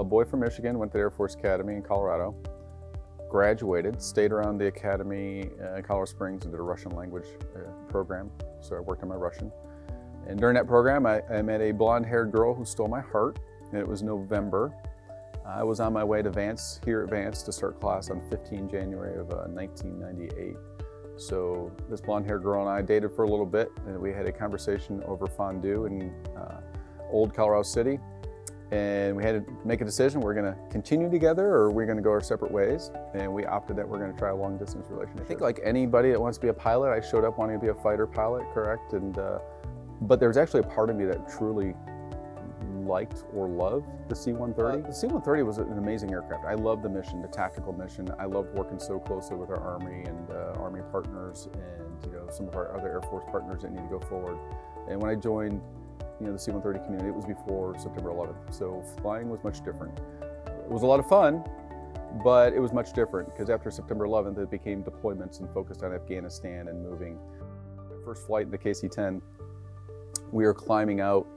boy from Michigan, went to the Air Force Academy in Colorado, graduated, stayed around the academy in Colorado Springs and did a Russian language program. So I worked on my Russian. And during that program, I met a blonde-haired girl who stole my heart. And it was November. I was on my way to Vance, here at Vance, to start class on 15 January of 1998. So this blonde-haired girl and I dated for a little bit, and we had a conversation over fondue in Old Colorado City. And we had to make a decision, we're gonna continue together or we're gonna go our separate ways. And we opted that we're gonna try a long distance relationship. I think like anybody that wants to be a pilot, I showed up wanting to be a fighter pilot, correct? And but there was actually a part of me that truly liked or loved the C-130. The C-130 was an amazing aircraft. I loved the mission, the tactical mission. I loved working so closely with our Army and Army partners and some of our other Air Force partners that need to go forward. And when I joined the C-130 community, it was before September 11th. So flying was much different. It was a lot of fun, but it was much different because after September 11th, it became deployments and focused on Afghanistan and moving. My first flight in the KC-10, we were climbing out,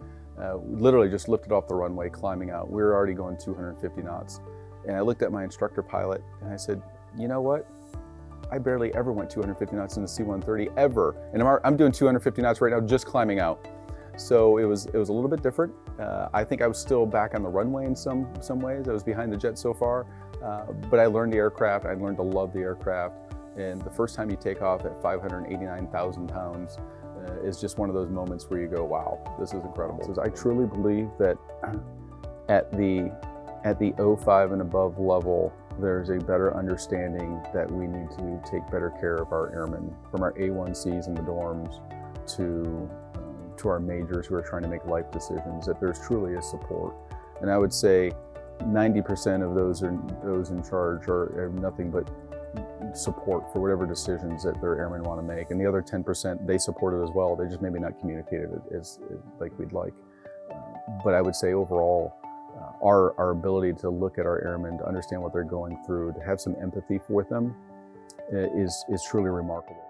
literally just lifted off the runway, climbing out. We were already going 250 knots. And I looked at my instructor pilot and I said, you know what? I barely ever went 250 knots in the C-130 ever. And I'm doing 250 knots right now, just climbing out. So it was a little bit different. I think I was still back on the runway in some ways. I was behind the jet so far, but I learned the aircraft. I learned to love the aircraft. And the first time you take off at 589,000 pounds is just one of those moments where you go, wow, this is incredible. So I truly believe that at the 05 and above level, there's a better understanding that we need to take better care of our airmen, from our A1Cs in the dorms to our majors who are trying to make life decisions, that there's truly a support. And I would say 90% of those in charge are nothing but support for whatever decisions that their airmen want to make. And the other 10%, they support it as well. They just maybe not communicated it as like we'd like. But I would say overall, our ability to look at our airmen, to understand what they're going through, to have some empathy with them is truly remarkable.